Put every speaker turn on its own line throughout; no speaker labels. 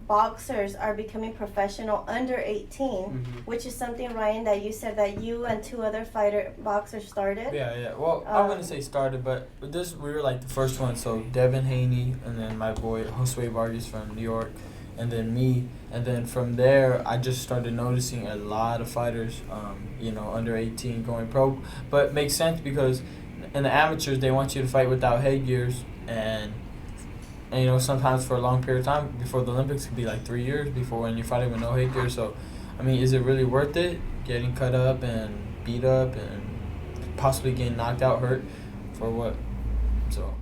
boxers are becoming professional under 18, which is something, Ryan, that you said that you and two other boxers started.
Yeah. Well, I wouldn't say started, but we were like the first one. So Devin Haney, and then my boy Josue Vargas from New York, and then me. And then from there, I just started noticing a lot of fighters, under 18 going pro. But it makes sense because in the amateurs, they want you to fight without headgears. And sometimes for a long period of time, before the Olympics, it could be like 3 years before when you're fighting with no headgear. So, I mean, is it really worth it, getting cut up and beat up and possibly getting knocked out, hurt, for what? So...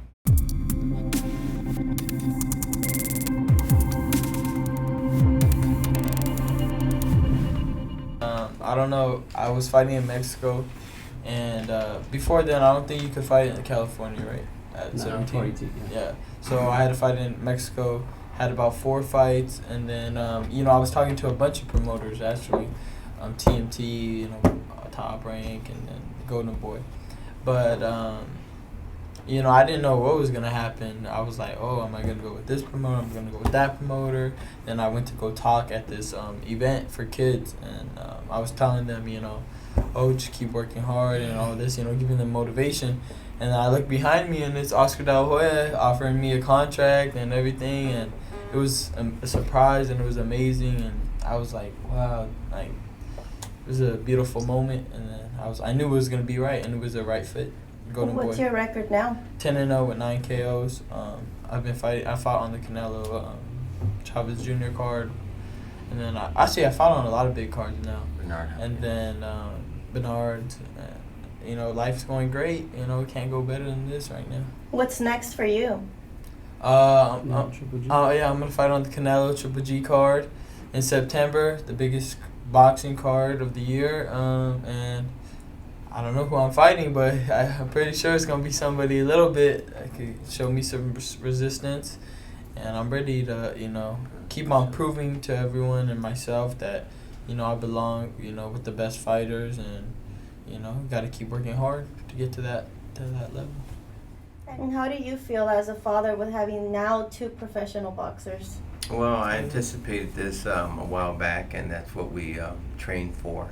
I don't know. I was fighting in Mexico, and before then, I don't think you could fight in California, right? At 17.
42,
Yeah. So I had to fight in Mexico. Had about 4 fights, and then I was talking to a bunch of promoters actually, TMT, Top Rank, and then Golden Boy, but I didn't know what was gonna happen. I was like, oh, am I gonna go with this promoter? I'm gonna go with that promoter. Then I went to go talk at this event for kids, and I was telling them, just keep working hard and all this, giving them motivation. And I look behind me, and it's Oscar De La Hoya offering me a contract and everything, and it was a surprise, and it was amazing, and I was like, wow, like it was a beautiful moment, and then I knew it was gonna be right, and it was the right fit.
What's your record now?
10-0 with 9 KOs. I've been fighting. I fought on the Canelo Chavez Jr. card, and then I fought on a lot of big cards now.
Bernard.
And then Bernard. Life's going great. Can't go better than this right now.
What's next for you?
Triple G.
I'm gonna fight on the Canelo Triple G card in September, the biggest boxing card of the year. And I don't know who I'm fighting, but I'm pretty sure it's gonna be somebody a little bit that could show me some resistance. And I'm ready to keep on proving to everyone and myself that I belong with the best fighters, and got to keep working hard to get to that level.
And how do you feel as a father with having now 2 professional boxers?
Well, I anticipated this a while back, and that's what we trained for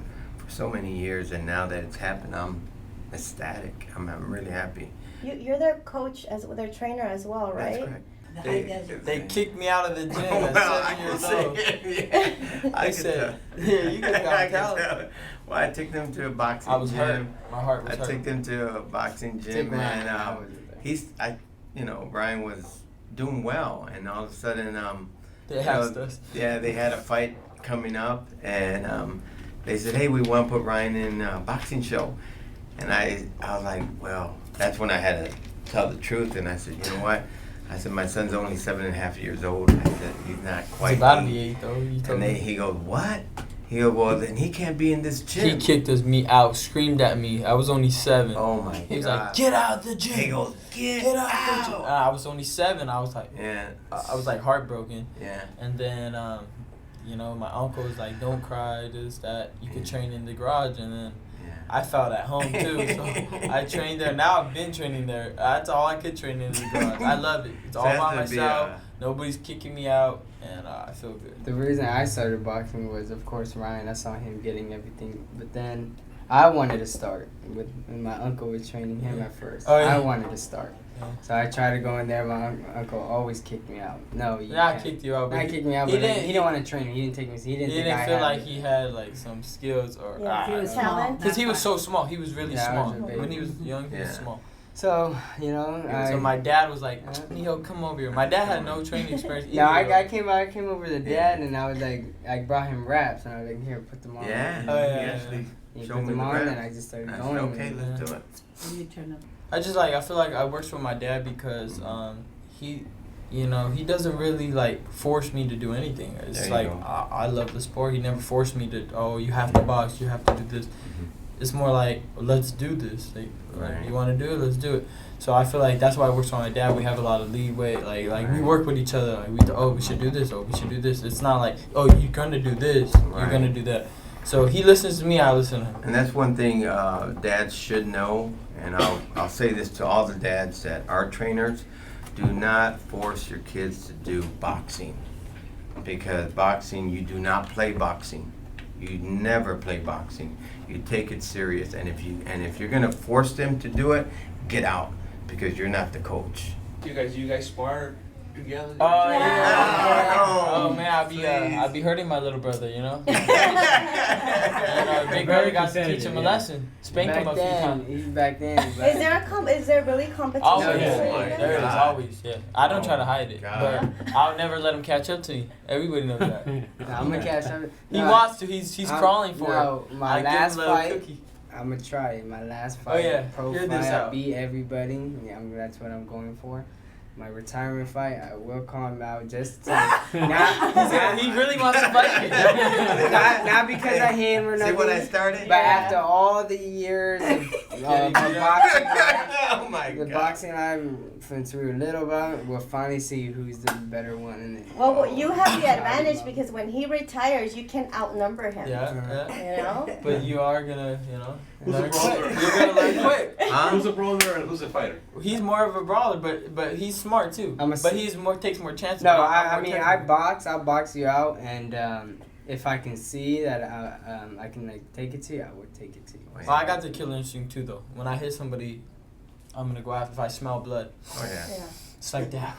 so many years. And now that it's happened, I'm ecstatic. I'm really happy.
You're their coach, their trainer as well, right?
That's correct.
They kicked me out of the gym at 7 years old.
I
said, you can tell.
Well, I took them to a boxing gym.
I was hurt. My heart was hurt.
I took them to a boxing gym, and Brian was doing well, and all of a sudden,
they asked us.
Yeah, they had a fight coming up, and they said, "Hey, we want to put Ryan in a boxing show," and I was like, "Well," that's when I had to tell the truth, and I said, "You know what?" I said, my son's only 7.5 years old. I said, he's not quite.
He's about to be 8, though.
He goes, what? He goes, well, then he can't be in this gym.
He kicked me out, screamed at me. I was only 7.
Oh, my God.
He was like, get out of the gym.
He goes, get out.
The gym. I was only 7. I was like,
yeah.
I was like heartbroken.
Yeah.
And then, my uncle was like, don't cry, this, that. You could train in the garage. And then I felt at home too, so I trained there. Now I've been training there. That's all I could train in the garage. I love it. It's all by myself. Nobody's kicking me out, and I feel good.
The reason I started boxing was, of course, Ryan. I saw him getting everything, but then I wanted to start. When my uncle was training him at first, I wanted to start. Yeah. So I tried to go in there. My uncle always kicked me out. No,
I kicked you out.
I kicked me out, but he didn't want to train me. He didn't take me. He didn't
feel like he had like some skills or.
He was talent.
Because he was so small. He was really small. When he was young, he was small.
So,
so my dad was like, Neil, come over here. My dad had no training experience either.
No, I came over to Dad, and I was like, I brought him wraps, and I was like, here, put them on.
Yeah.
He put them on, and I just started going.
Okay, let's do it.
I feel like I worked with my dad because he doesn't really like force me to do anything. It's like I love the sport. He never forced me to, you have to box, you have to do this. Mm-hmm. It's more like, let's do this. Like, you want to do it, let's do it. So I feel like that's why I work with my dad. We have a lot of leeway. Like we work with each other. Like we should do this. We should do this. It's not like, you're gonna do this. You're gonna do that. So he listens to me. I listen to him.
And that's one thing dads should know. And I'll say this to all the dads that are trainers: do not force your kids to do boxing. because boxing, you do not play boxing. You never play boxing. You take it serious, and if you're gonna force them to do it, get out, because you're not the coach.
You guys spar together?
Oh yeah.
Oh,
Oh man, I'll be hurting my little brother, you know. Big
Very
brother got to teach
competitive,
him a
yeah.
lesson, spank him a few times.
Even back then.
Is there really competition?
Always,
Yeah.
there is
God.
always, yeah. I don't try to hide it,
God.
but I'll never let him catch up to me. Everybody knows that.
I'm gonna catch up.
He wants to. He's crawling for it.
No, my
I give him
last
a little
fight.
cookie.
I'm gonna try it. My last
Oh,
fight,
yeah.
pro
Hear
fight,
this
I
out.
beat everybody. Yeah, that's what I'm going for. My retirement fight, I will call him out just to not
He really wants to fight me.
not because I hate him or
See
nothing.
when I started?
But after all the years of my boxing life,
Oh my
the
God.
boxing life, since we were little, we'll finally see who's the better one in it.
Well, you have the advantage because when he retires, you can outnumber him.
Yeah.
You know?
But you are gonna,
Who's the
learn quick.
brawler?
You're gonna learn quick.
Huh?
Who's a brawler and who's a fighter?
He's more of a brawler, but he's smart too. But he's takes more chances.
No,
I'm
I
more
mean,
technical.
I'll box you out, and if I can see that I can like take it to you, I would take it to you.
Well, I got the killer instinct too, though. When I hit somebody, I'm gonna go after. If I smell blood,
Oh yeah.
Yeah.
it's like that.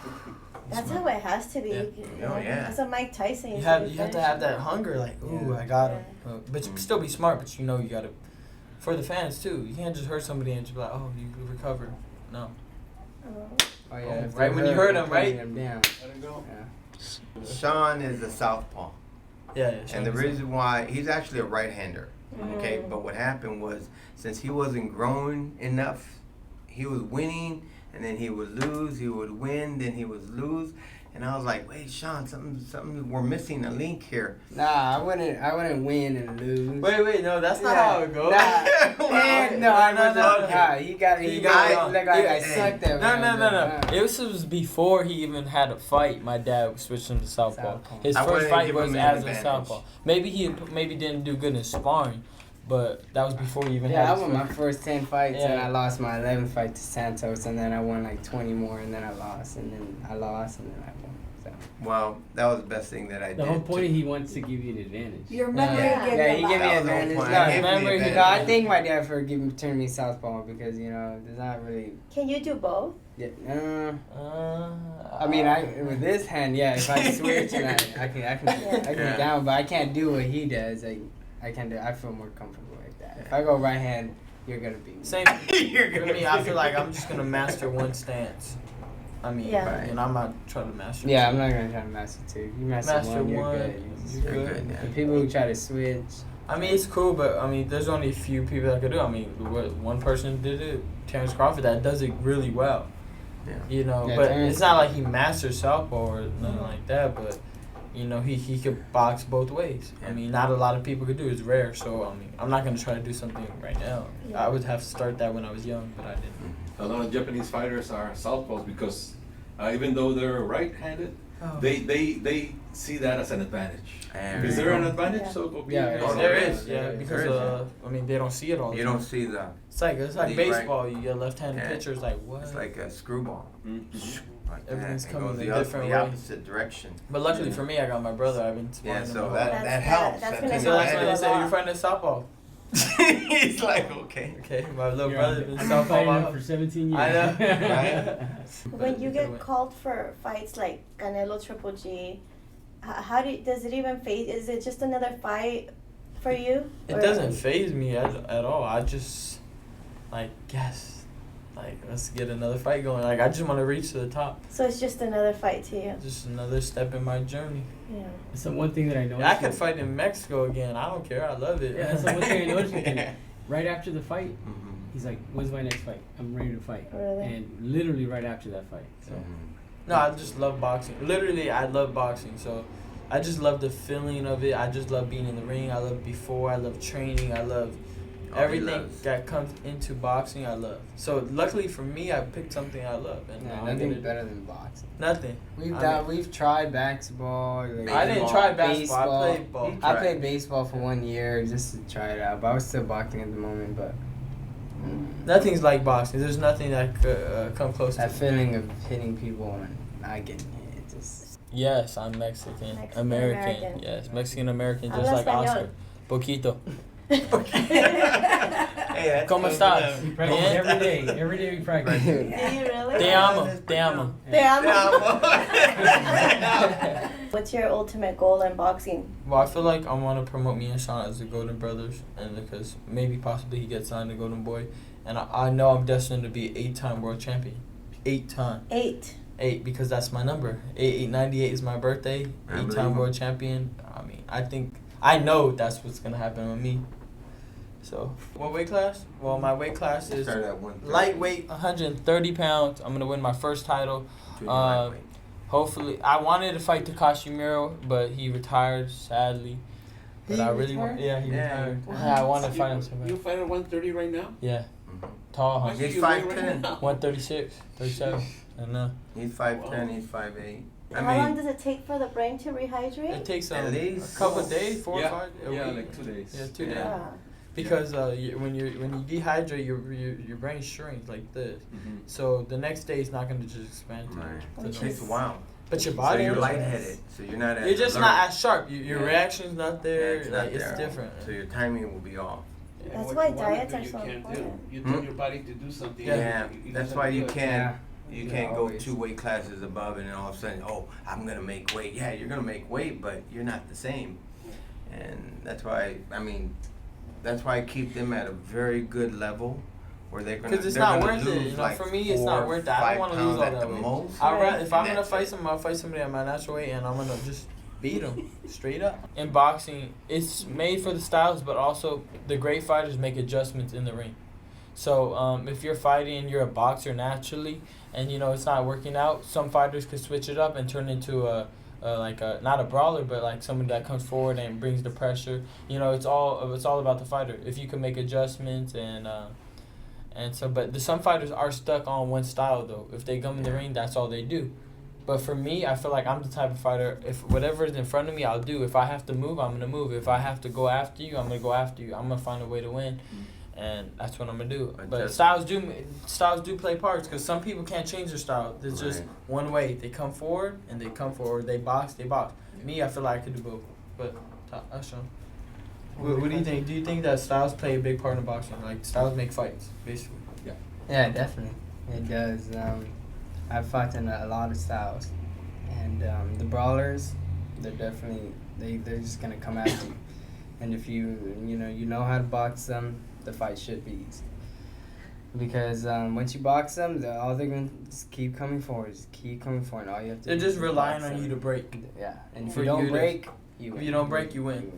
That's how it has to be.
Yeah.
You
Oh,
know?
yeah.
That's what Mike Tyson
You
used
have
to
you have to
finish
have
him.
that hunger, like, ooh,
Yeah.
I got him. But you can still be smart, but you gotta. For the fans too, you can't just hurt somebody and just be like, oh, you recovered. No.
Oh.
Oh yeah,
Oh,
if
right
they
when you hurt him,
putting
right?
them down.
Let him go.
Yeah.
Sean is a southpaw,
Yeah.
and the reason why he's actually a right-hander. Okay,
Mm.
but what happened was, since he wasn't growing enough, he was winning, and then he would lose. He would win, then he would lose, and I was like, "Wait, Sean, something, we're missing a link here."
Nah, I wouldn't win and lose.
Wait, no, that's not
Yeah.
how it goes.
Nah, man, no, I wasn't.
Okay.
Nah, he got
You
look
got
like I sucked at
No. This was before he even had a fight. My dad switched him to southpaw.
Southpaw.
His
I
first
wouldn't
fight
give
was
him an
as a
advantage.
southpaw. Maybe he didn't do good in sparring, but that was before he even
Yeah, I
had his
won my
first.
first 10 fights and
Yeah.
I lost my 11th fight to Santos, and then I won like 20 more, and then I lost, and then I lost, and then I won. So.
Well, that was the best thing that I did.
The whole point, he wants to give you an advantage.
Your memory
Yeah.
gave
Yeah,
you
he
a
gave me
lot.
an
That was the
advantage.
whole
No,
point. He gave me
remember
an
he-
no, I
advantage.
thank my dad for turning me southpaw because there's not really.
Can you do both?
Yeah,
I
I mean, with this hand, yeah. If I switch and I can
Yeah.
get down, but I can't do what he does. Like I can do. I feel more comfortable like that. If I go right hand, you're gonna beat me.
Same
You're
for
gonna
me. I feel like I'm just gonna master one stance. I mean,
Yeah.
and I'm not trying to master.
Yeah,
two.
I'm not gonna try to master two. You master
Master
one, you're
one,
good.
you're
You're
good.
good,
The people who try to switch.
I mean, it's cool, but I mean, there's only a few people that could do it. I mean, one person did it, Terrence Crawford, that does it really well.
Yeah.
You know,
Yeah,
but
Terrence-
it's not like he masters southpaw or nothing like that. But you know, he could box both ways. I
Yeah.
mean, not a lot of people could do it. It's rare. So I mean, I'm not gonna try to do something right now.
Yeah.
I would have to start that when I was young, but I didn't.
A lot of Japanese fighters are southpaws because even though they're right-handed,
Oh.
they see that as an advantage.
And
Is there an
Yeah.
advantage?
Yeah.
So
Yeah,
Oh,
There
there
is,
is.
yeah,
There is.
because
There is,
I mean, they don't see it all the
you
time.
don't see the.
It's like
the right-
baseball. You get left-handed
Yeah.
pitchers, like what?
It's like a screwball.
Mhm.
Like
Everything's
that. It
coming
goes
in
the
a
oth-
different
the
way.
opposite direction.
But luckily for me, I got my brother. I've been
Yeah,
sparring him
so
a
that
lot.
that helps.
that's
That's
gonna
an
So that's when they
help.
say your friend is southpaw.
He's like, okay.
Okay, my little
You're
brother
on-
been
I've been
southpaw.
fighting
my
him
whole-
for 17 years.
I know,
When you
But
get called for fights like Canelo Triple G, how does it even phase? Is it just another fight for you?
It
Or-
doesn't faze me at all. I just let's get another fight going. Like I just want to reach to the top.
So it's just another fight to you.
Just another step in my journey.
Yeah.
So one thing that I noticed.
I could fight in Mexico again. I don't care. I love it.
Yeah, so one thing I noticed with him, right after the fight,
Mhm.
he's like, "When's my next fight? I'm ready to fight."
Really?
And literally right after that fight. So
Mhm.
No, I just love boxing. Literally, I love boxing. So, I just love the feeling of it. I just love being in the ring. I love before. I love training. I love
Oh, he
everything
loves.
that comes into boxing. I love. So, luckily for me, I picked something I love, and
yeah,
now I'm
nothing's
gonna
better than boxing.
nothing.
We've tried basketball. Like,
I didn't try basketball. I played ball.
I played baseball for 1 year just to try it out, but I was still boxing at the moment. But
Nothing's like boxing. There's nothing that could come close to
that
it.
feeling of hitting people and not getting hit, just
Yes, I'm Mexican.
Mexican
American.
American.
Yes, Mexican American, just
Habla
like
español.
Oscar. Poquito.
Hey, that's
¿Cómo
close
estás?
enough.
We practice
Bien.
every day. Every day we practice.
Do you really?
Te amo. Te amo.
Te amo.
Yeah.
What's your ultimate goal in boxing?
Well, I feel like I want to promote me and Sean as the Golden Brothers, and because maybe possibly he gets signed to Golden Boy, and I know I'm destined to be 8-time world champion. 8-time.
8.
8 because that's my number. 898 is my birthday. 8-time
Unbelievable.
world champion. I know that's what's gonna happen with me. So, what weight class? Well, my weight class is
Start at 130.
lightweight, 130 pounds. I'm gonna win my first title.
Junior lightweight.
Hopefully, I wanted to fight Takashi Miro, but he retired sadly. But I really want. Yeah, he
Yeah.
retired. Yeah, I want to fight him so
You
bad.
fight at 130 right now?
Yeah,
Mhm.
tall,
How
huh?
much do
He's
you weigh
5'10".
now?
136, 37. I know.
He's 5'10", he's 5'8". I
How long
mean,
does it take for the brain to rehydrate?
It takes
At
a
least-
couple of days, 4
yeah.
or 5. a
Yeah,
week.
like 2 days.
Yeah, 2 days.
Yeah.
Yeah.
Because when you dehydrate, your brain shrinks like this.
Mhm.
So the next day it's not gonna just expand. to-
right.
to
It
the-
takes a while.
But your
So
body.
you're
is-
lightheaded. So you're not as
You're just
alert.
not as sharp. Your
Yeah.
reaction's not there.
Yeah, it's not
like, it's
there.
different.
So your timing will be off.
And
That's
what
why
you wanna
diets
do,
are
you
so
can't
important.
do. You tell
Hmm?
your body to do something.
Yeah.
That's
just
why
have to
you
do it.
can't. You
Yeah,
can't go
always.
2 weight classes above and then all of a sudden, oh, I'm gonna make weight. Yeah, you're gonna make weight, but you're not the same. And that's why I keep them at a very good level where they're gonna.
Because it's
they're
not
gonna
worth it.
lose
You know,
like
for me, it's not
4,
worth it. I
5
don't want to lose
pounds
all
at
that
the
weight.
most.
If
and
I'm gonna
that's
fight
it.
someone, I'll fight somebody at my natural weight, and I'm gonna just beat them straight up. In boxing, it's made for the styles, but also the great fighters make adjustments in the ring. So if you're fighting and you're a boxer naturally, and you know it's not working out, some fighters could switch it up and turn into not a brawler, but like someone that comes forward and brings the pressure. You know, it's all about the fighter. If you can make adjustments but some fighters are stuck on one style though. If they come in the ring, that's all they do. But for me, I feel like I'm the type of fighter, if whatever is in front of me, I'll do. If I have to move, I'm going to move. If I have to go after you, I'm going to go after you. I'm going to find a way to win. And that's what I'm going to do. But styles do play parts because some people can't change their style. It's just
Right.
one way. They come forward and they come forward. They box. Me, I feel like I could do both. But that's Sean. What do you think? Do you think that styles play a big part in boxing? Like styles make fights, basically.
Yeah, definitely. It does. I've fought in a lot of styles. And the brawlers, they're definitely, they're just going to come at you. And if you know how to box them, the fight should be easy. Because once you box them, all they're going to just keep coming forward. And all you have to
They're
do
just
is
relying
box
on
them.
you to break.
Yeah. And if
For
you don't
you to-
break, you
if
win.
you don't break, you win.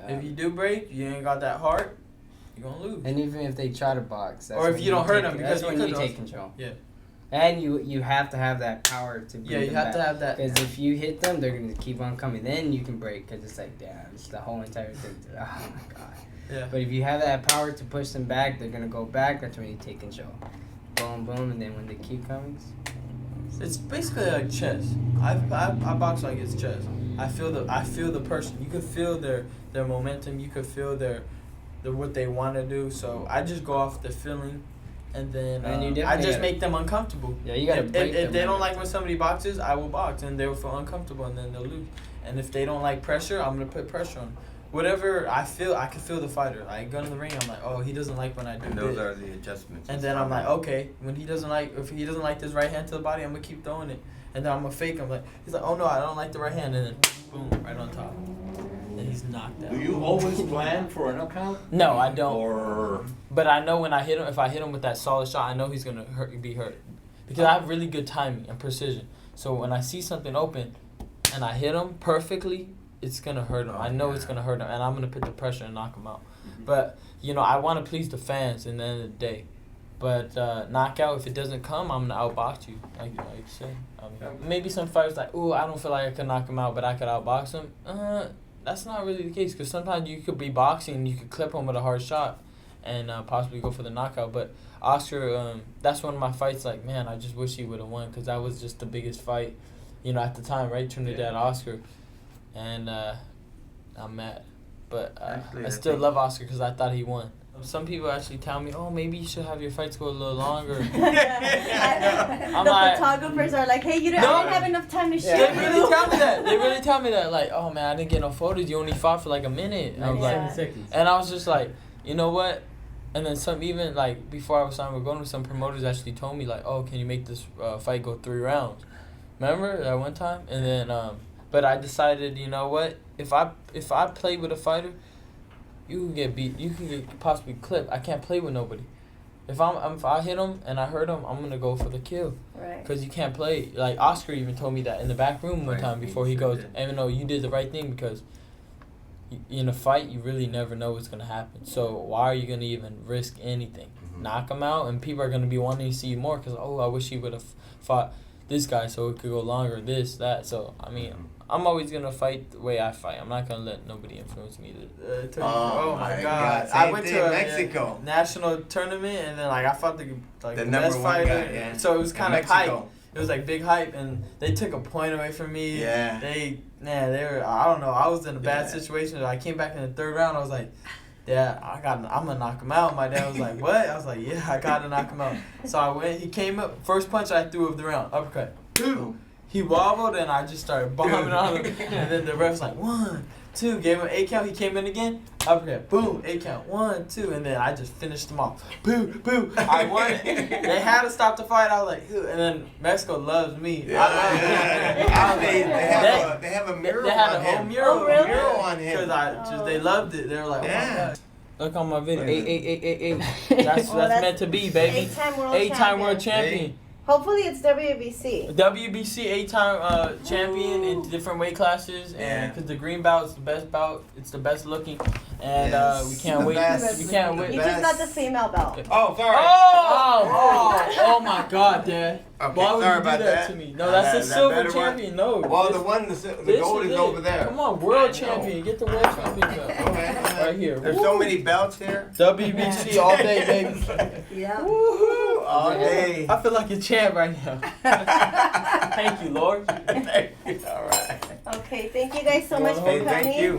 If you do break, you ain't got that heart, you're going to lose.
And even if they try to box, that's
Or if
when
you don't hurt
take-
them, because
that's
you
when you
could
take
also-
control.
Yeah.
And you have to have that power to beat
Yeah, you
them
have
back.
to have that.
Because if you hit them, they're going to keep on coming. Then you can break because it's like, damn, it's the whole entire thing. Oh, my God.
Yeah.
But if you have that power to push them back, they're going to go back. That's when you take control. Boom, boom. And then when they keep coming,
It's basically like chess. I box like it's chess. I feel the person. You could feel their momentum. You could feel their what they want to do. So I just go off the feeling, and then
And you
I
definitely
just
gotta-
make them uncomfortable.
yeah, you got to
If
break them.
they don't like when somebody boxes, I will box, and they'll feel uncomfortable, and then they'll lose. And if they don't like pressure, I'm gonna put pressure on them. Whatever I feel, I can feel the fighter. I go in the ring, I'm like, oh, he doesn't like when I do
And those
this.
are the adjustments.
And then I'm like, okay, if he doesn't like this right hand to the body, I'm gonna keep throwing it. And then I'm gonna fake him. Like he's like, oh no, I don't like the right hand, and then boom, right on top. And he's knocked out.
Do you always plan for a knockout?
No, I don't.
Or
But I know when I hit him, if I hit him with that solid shot, I know he's gonna be hurt, because I have really good timing and precision. So when I see something open, and I hit him perfectly, it's gonna hurt him. I know it's gonna hurt him, and I'm gonna put the pressure and knock him out. But I want to please the fans in the end of the day. But knockout, if it doesn't come, I'm gonna outbox you, like you said. Maybe some fighters like, ooh, I don't feel like I could knock him out, but I could outbox him. That's not really the case, because sometimes you could be boxing and you could clip him with a hard shot, and possibly go for the knockout. But Oscar, that's one of my fights. Like, man, I just wish he would have won, because that was just the biggest fight, at the time, right? Trinidad Oscar, and I'm mad, but
Actually,
I
I
still
think-
love Oscar because I thought he won. some people actually tell me, oh, maybe you should have your fights go a little longer.
The
like,
photographers are like, hey, I didn't have enough time to shoot.
They really tell me that. They really tell me that. Like, oh man, I didn't get no photos. You only fought for like a minute. I was like,
seconds.
and I was just like, you know what? And then some, even like before I was signed with Golden, some promoters actually told me like, oh, can you make this fight go 3 rounds? Remember that one time? And then, but I decided, you know what? If I play with a fighter, you can get beat. You can get possibly clipped. I can't play with nobody. If I hit him and I hurt him, I'm gonna go for the kill.
Right.
Cause you can't play. Like Oscar even told me that in the back room one time before he goes. Even though you did the right thing, because in a fight you really never know what's gonna happen. So why are you gonna even risk anything? Knock him out, and people are gonna be wanting to see more. Cause I wish he would have fought this guy so it could go longer. This that. So I mean. I'm always gonna fight the way I fight. I'm not gonna let nobody influence me. Oh my God! I went to a
Mexico
national tournament, and then like I fought the
best fighter.
Guy, yeah. So it was kind of hype. It was like big hype, and they took a point away from me.
Yeah.
They were. I don't know. I was in a bad situation. I came back in the 3rd round. I was like, Dad, I'm gonna knock him out. My dad was like, what? I was like, yeah, I gotta knock him out. So I went. He came up. First punch I threw of the round. Uppercut. Boom. He wobbled, and I just started bombing on him. And then the ref's like, 1, 2, gave him an 8 count. He came in again. Uppercut, boom, 8 count, 1, 2, and then I just finished him off. Boo, boo. I won it. They had to stop the fight. I was like, ew. And then Mexico loves me.
They have a mural.
They had a whole mural.
Oh, really?
Mural on him.
Because they loved it. They were like, oh my God. Look on my video. 8. That's meant to be, baby.
8-time
world champion.
Hopefully it's WBC.
WBC 8-time champion in different weight classes, and because the green belt is the best bout, it's the best looking, and we can't wait. We can't wait.
You just got the female belt.
Oh, sorry.
Oh my God, Dad.
Okay,
Why would
sorry
you do
about
that to me? No, that's the silver champion. No.
Well, the gold is over there.
Come on, world champion. Get the world champion belt. Right here.
There's so many belts here.
WBC all day, baby.
Yeah.
Woohoo!
All day.
I feel like a champ right now. Thank you, Lord.
Thank you. All right.
Okay, thank you guys so much for coming.
Thank you.